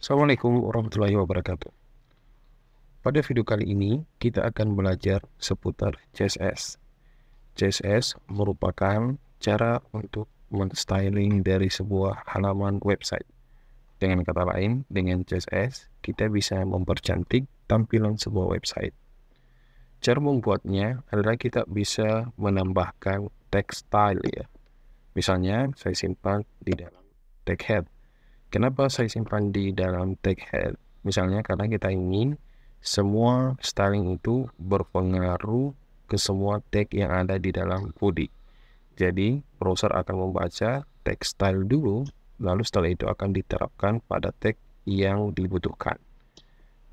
Assalamualaikum warahmatullahi wabarakatuh. Pada video kali ini, kita akan belajar seputar CSS. CSS merupakan cara untuk men-styling dari sebuah halaman website. Dengan kata lain, dengan CSS, kita bisa mempercantik tampilan sebuah website. Cara membuatnya adalah kita bisa menambahkan text style ya. Misalnya, saya simpan di dalam tag head. Kenapa saya simpan di dalam tag head? Misalnya karena kita ingin semua styling itu berpengaruh ke semua tag yang ada di dalam body. Jadi, browser akan membaca tag style dulu, lalu setelah itu akan diterapkan pada tag yang dibutuhkan.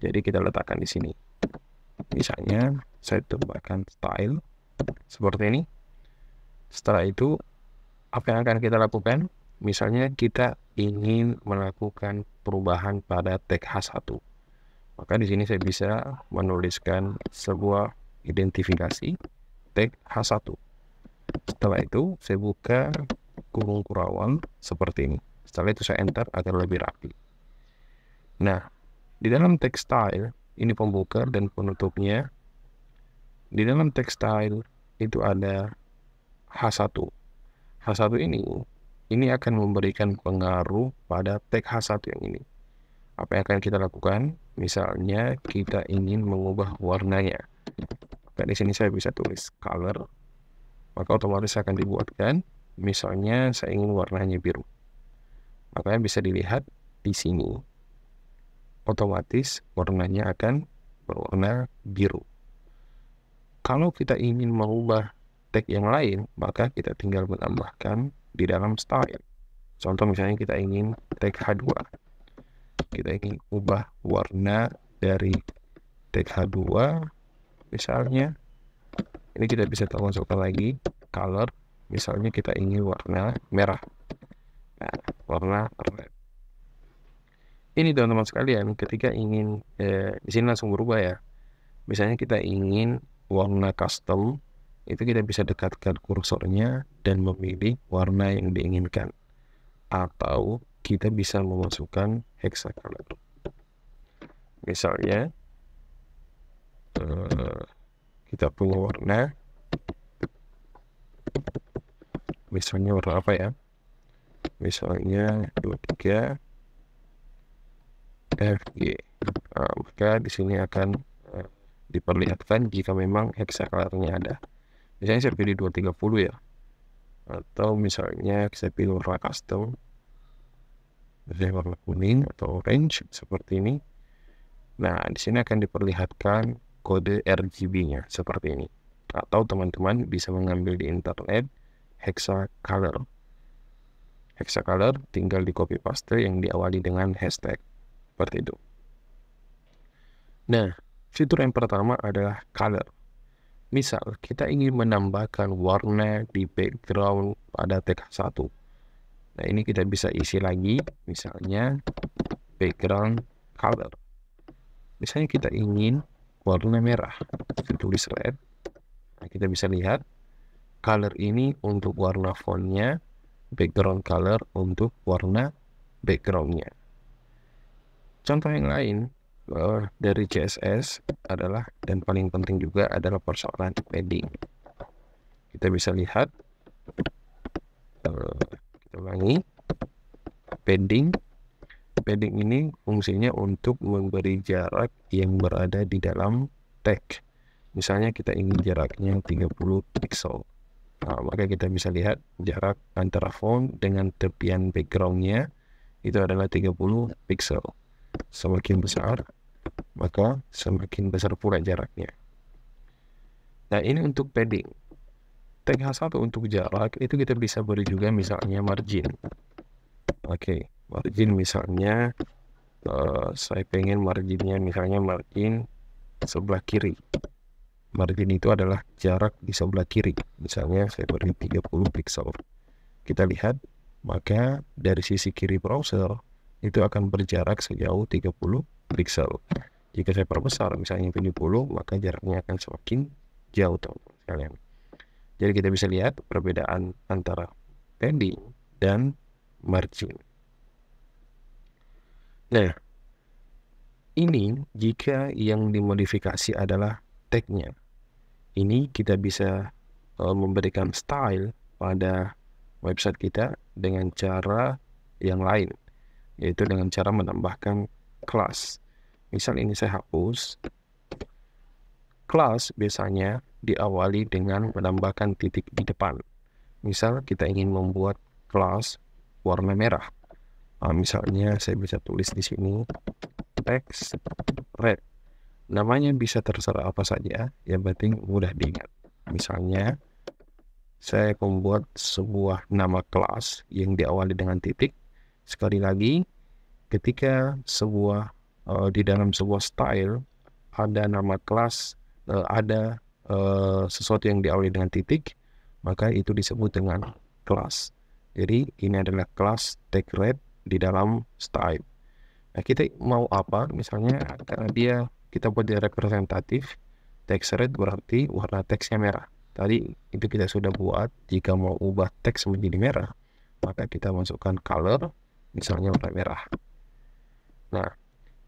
Jadi, kita letakkan di sini. Misalnya, saya tambahkan style seperti ini. Setelah itu, apa yang akan kita lakukan? Misalnya kita ingin melakukan perubahan pada tag H1. Maka di sini saya bisa menuliskan sebuah identifikasi tag H1. Setelah itu saya buka kurung kurawal seperti ini. Setelah itu saya enter agar lebih rapi. Nah, di dalam tag style ini pembuka dan penutupnya. Di dalam tag style itu ada H1. H1 ini akan memberikan pengaruh pada tag H1 yang ini. Apa yang akan kita lakukan? Misalnya kita ingin mengubah warnanya. Maka di sini saya bisa tulis color, maka otomatis akan dibuatkan. Misalnya saya ingin warnanya biru. Makanya bisa dilihat di sini. Otomatis warnanya akan berwarna biru. Kalau kita ingin mengubah tag yang lain, maka kita tinggal menambahkan di dalam style. Contoh misalnya kita ingin tag H2. Kita ingin ubah warna dari tag H2. Misalnya, ini kita bisa masukkan lagi color. Misalnya kita ingin warna merah. Nah, warna red. Ini teman-teman sekalian, ketika ingin di sini langsung berubah ya. Misalnya kita ingin warna custom, itu kita bisa dekatkan kursornya dan memilih warna yang diinginkan. Atau kita bisa memasukkan hexacolor. Misalnya kita punya warna, misalnya warna apa ya? Misalnya 23 FG. Maka di sini akan diperlihatkan jika memang hexacolornya ada. Misalnya saya pilih 230 ya. Atau misalnya saya pilih warna custom, misalnya warna kuning atau orange seperti ini. Nah, di sini akan diperlihatkan kode RGB-nya seperti ini. Atau teman-teman bisa mengambil di internet hexacolor. Hexacolor tinggal di copy paste yang diawali dengan hashtag seperti itu. Nah, fitur yang pertama adalah color. Misal, kita ingin menambahkan warna di background pada tag 1. Nah, ini kita bisa isi lagi, misalnya background color. Misalnya kita ingin warna merah, kita tulis red. Nah, kita bisa lihat color ini untuk warna fontnya, background color untuk warna backgroundnya. Contoh yang lain dari CSS adalah, dan paling penting juga adalah persoalan padding. Kita bisa lihat, kita ulangi, padding. Padding ini fungsinya untuk memberi jarak yang berada di dalam tag. Misalnya kita ingin jaraknya 30 pixel. Nah, maka kita bisa lihat jarak antara font dengan tepian backgroundnya itu adalah 30 pixel. Semakin besar, maka semakin besar pula jaraknya. Nah, ini untuk padding. Tag H1 untuk jarak itu kita bisa beri juga misalnya margin. Oke, margin misalnya saya pengen marginnya misalnya margin sebelah kiri. Margin itu adalah jarak di sebelah kiri. Misalnya saya beri 30 pixel. Kita lihat, maka dari sisi kiri browser itu akan berjarak sejauh 30 pixel. Jika saya perbesar misalnya 70, maka jaraknya akan semakin jauh teman-teman sekalian. Jadi kita bisa lihat perbedaan antara padding dan margin. Nah, Ini jika yang dimodifikasi adalah tag-nya. Ini kita bisa memberikan style pada website kita dengan cara yang lain, yaitu dengan cara menambahkan kelas. Misal ini saya hapus. Kelas biasanya diawali dengan menambahkan titik di depan. Misal kita ingin membuat kelas warna merah. Misalnya saya bisa tulis di sini text red. Namanya bisa terserah apa saja, yang penting mudah diingat. Misalnya saya membuat sebuah nama kelas yang diawali dengan titik. Sekali lagi, ketika di dalam sebuah style ada nama kelas, ada sesuatu yang diawali dengan titik, maka itu disebut dengan kelas. Jadi ini adalah kelas tag red di dalam style. Nah, kita mau apa? Misalnya karena kita buat dia representatif, text red berarti warna teksnya merah. Tadi itu kita sudah buat. Jika mau ubah teks menjadi merah, maka kita masukkan color, misalnya warna merah. Nah,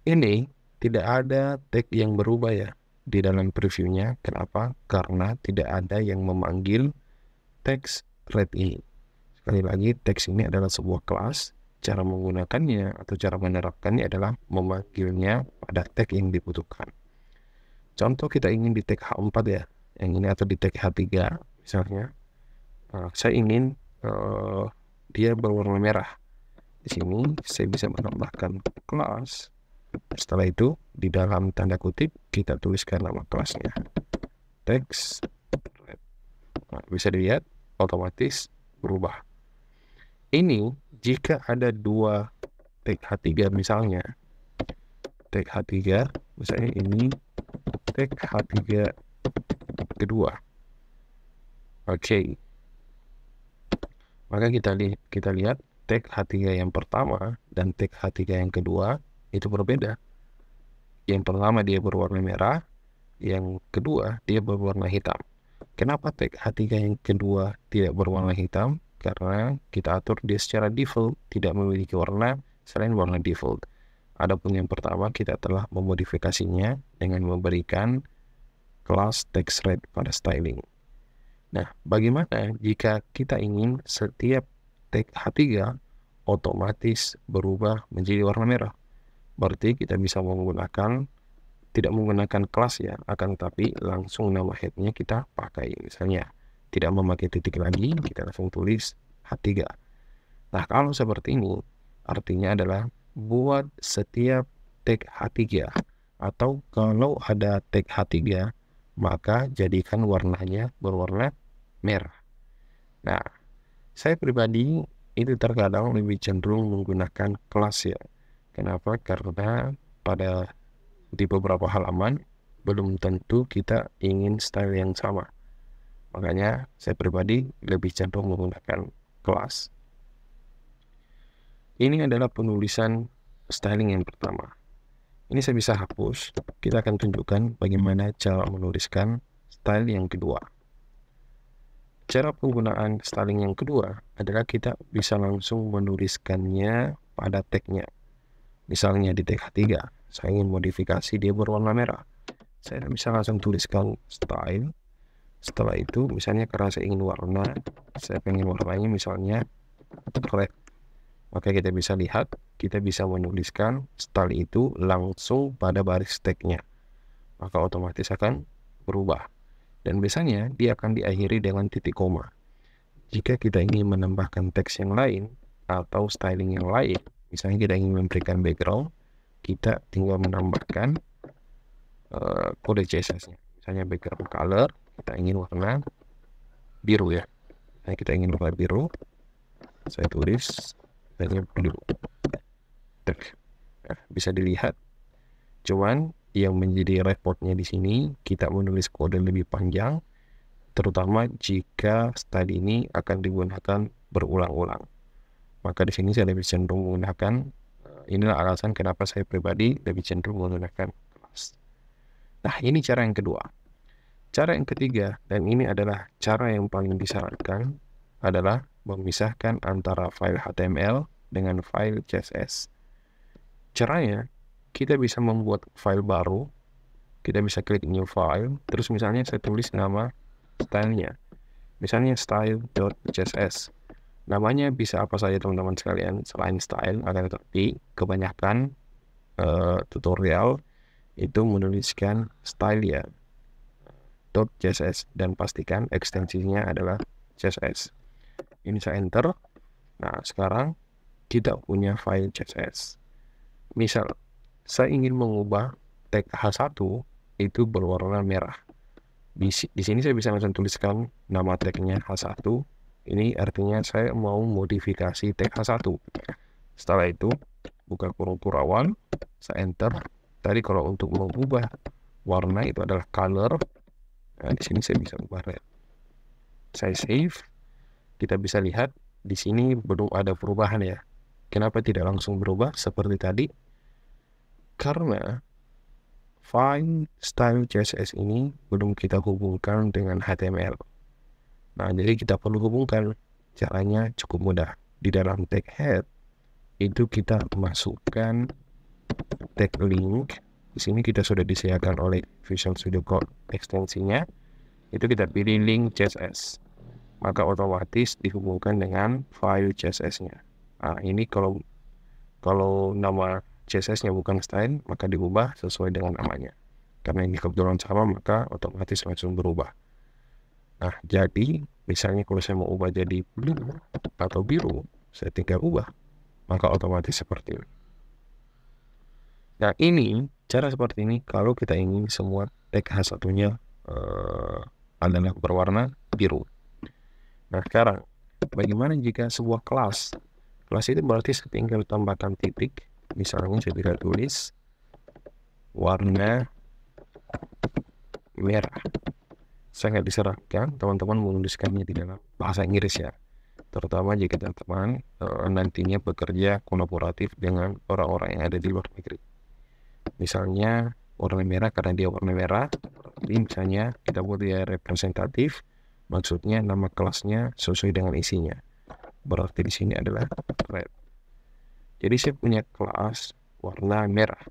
ini tidak ada tag yang berubah ya di dalam previewnya. Kenapa? Karena tidak ada yang memanggil text red ini. Sekali lagi, teks ini adalah sebuah kelas. Cara menggunakannya atau cara menerapkannya adalah memanggilnya pada tag yang dibutuhkan. Contoh kita ingin di tag H4 ya, yang ini, atau di tag H3 misalnya. Saya ingin dia berwarna merah. Di sini saya bisa menambahkan kelas. Setelah itu di dalam tanda kutip kita tuliskan nama kelasnya, text red. Nah, bisa dilihat otomatis berubah. Ini jika ada dua tag H3 misalnya, tag H3 misalnya ini tag H3 kedua. Oke. Maka kita lihat tag H3 yang pertama dan tag H3 yang kedua itu berbeda. Yang pertama dia berwarna merah, yang kedua dia berwarna hitam. Kenapa tag H3 yang kedua tidak berwarna hitam? Karena kita atur dia secara default tidak memiliki warna selain warna default. Adapun yang pertama kita telah memodifikasinya dengan memberikan kelas text red pada styling. Nah, bagaimana jika kita ingin setiap tag H3 otomatis berubah menjadi warna merah? Berarti kita bisa tidak menggunakan kelas ya, akan tetapi langsung nama headnya kita pakai. Misalnya tidak memakai titik lagi, kita langsung tulis H3. Nah, kalau seperti ini artinya adalah buat setiap tag H3 atau kalau ada tag H3 maka jadikan warnanya berwarna merah. Nah, saya pribadi itu terkadang lebih cenderung menggunakan kelas ya. Kenapa? Karena di beberapa halaman belum tentu kita ingin style yang sama. Makanya saya pribadi lebih cenderung menggunakan kelas. Ini adalah penulisan styling yang pertama. Ini saya bisa hapus. Kita akan tunjukkan bagaimana cara menuliskan style yang kedua. Cara penggunaan styling yang kedua adalah kita bisa langsung menuliskannya pada tagnya. Misalnya di tag H3, saya ingin modifikasi dia berwarna merah. Saya bisa langsung tuliskan style. Setelah itu misalnya karena saya ingin saya pengen warnanya misalnya red, maka kita bisa lihat kita bisa menuliskan style itu langsung pada baris tagnya, maka otomatis akan berubah dan biasanya dia akan diakhiri dengan titik koma. Jika kita ingin menambahkan teks yang lain atau styling yang lain, misalnya kita ingin memberikan background, kita tinggal menambahkan kode CSS-nya. Misalnya background color, kita ingin warna biru ya. Nah, kita ingin warna biru, saya tulis hanya biru. Nah, bisa dilihat. Cuman yang menjadi repotnya di sini kita menulis kode lebih panjang, terutama jika style ini akan digunakan berulang-ulang. Maka di sini saya lebih cenderung menggunakan. Inilah alasan kenapa saya pribadi lebih cenderung menggunakan kelas. Nah, ini cara yang kedua. Cara yang ketiga, dan ini adalah cara yang paling disarankan, adalah memisahkan antara file HTML dengan file CSS. Caranya, kita bisa membuat file baru. Kita bisa klik new file, terus misalnya saya tulis nama stylenya, misalnya style.css. Namanya bisa apa saja teman-teman sekalian selain style, akan tetapi kebanyakan tutorial itu menuliskan style ya .css, dan pastikan ekstensinya adalah CSS. Ini saya enter. Nah, sekarang kita punya file CSS. Misal saya ingin mengubah tag H1 itu berwarna merah. Di sini saya bisa langsung tuliskan nama tagnya H1. Ini artinya saya mau modifikasi tag H1. Setelah itu buka kurung kurawan, saya enter. Tadi kalau untuk mengubah warna itu adalah color. Nah, di sini saya bisa ubah red. Saya save. Kita bisa lihat di sini belum ada perubahan ya. Kenapa tidak langsung berubah seperti tadi? Karena file style CSS ini belum kita hubungkan dengan HTML. Nah, jadi kita perlu hubungkan. Caranya cukup mudah. Di dalam tag head itu kita masukkan tag link. Di sini kita sudah disediakan oleh Visual Studio Code ekstensinya. Itu kita pilih link CSS. Maka otomatis dihubungkan dengan file CSS-nya. Nah, ini kalau nama CSS-nya bukan style, maka diubah sesuai dengan namanya. Karena ini kebetulan sama, maka otomatis langsung berubah. Nah, jadi misalnya kalau saya mau ubah jadi blue atau biru, saya tinggal ubah, maka otomatis seperti ini. Nah, ini cara seperti ini kalau kita ingin semua tag H1-nya adalah berwarna biru. Nah, sekarang bagaimana jika sebuah kelas itu berarti saya tinggal tambahkan titik. Misalnya saya bisa tulis warna merah. Sangat disarankan teman-teman menuliskannya di dalam bahasa Inggris ya, terutama jika teman-teman nantinya bekerja kolaboratif dengan orang-orang yang ada di luar negeri. Misalnya warna merah karena dia warna merah, jadi misalnya kita buat dia representatif, maksudnya nama kelasnya sesuai dengan isinya. Berarti di sini adalah red. Jadi saya punya kelas warna merah.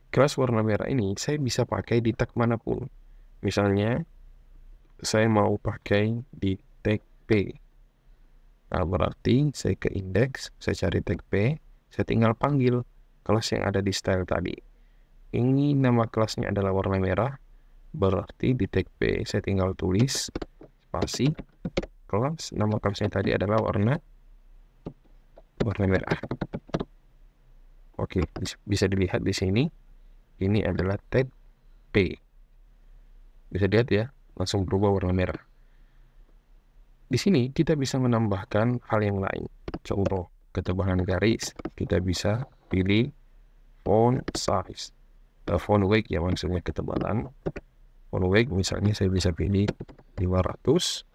Kelas warna merah ini saya bisa pakai di tag manapun. Misalnya saya mau pakai di tag P. Nah, berarti saya ke index, saya cari tag P, saya tinggal panggil kelas yang ada di style tadi. Ini nama kelasnya adalah warna merah. Berarti di tag P saya tinggal tulis spasi kelas, nama kelasnya tadi adalah warna merah. Oke, bisa dilihat di sini. Ini adalah tag P. Bisa lihat ya, langsung berubah warna merah. Di sini kita bisa menambahkan hal yang lain. Contoh, ketebalan garis. Kita bisa pilih font size. Font weight ya, maksudnya ketebalan. Font weight misalnya saya bisa pilih 500.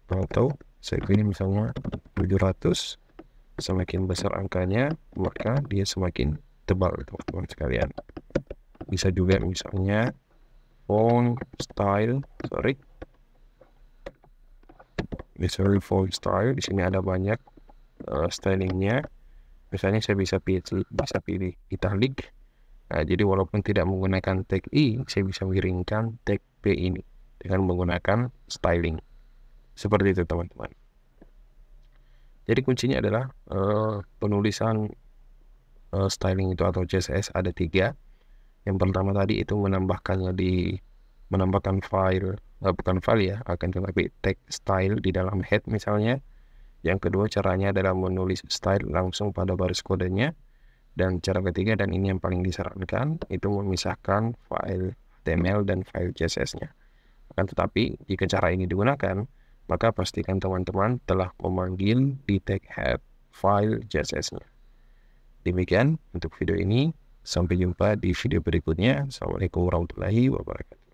Atau saya pilih misalnya 700. Semakin besar angkanya, maka dia semakin tebal teman-teman sekalian. Bisa juga misalnya font style, font style. Di sini ada banyak stylingnya. Misalnya saya bisa pilih italic. Nah, jadi walaupun tidak menggunakan tag I, saya bisa mengirimkan tag P ini dengan menggunakan styling. Seperti itu teman-teman. Jadi kuncinya adalah penulisan styling itu atau CSS ada 3. Yang pertama tadi itu menambahkan file, bukan file ya, akan tetapi tag style di dalam head misalnya. Yang kedua caranya adalah menulis style langsung pada baris kodenya. Dan cara ketiga, dan ini yang paling disarankan, itu memisahkan file HTML dan file CSS-nya. Akan tetapi jika cara ini digunakan, maka pastikan teman-teman telah memanggil di tag head file CSS-nya. Demikian untuk video ini. Sampai jumpa di video berikutnya. Assalamualaikum warahmatullahi wabarakatuh.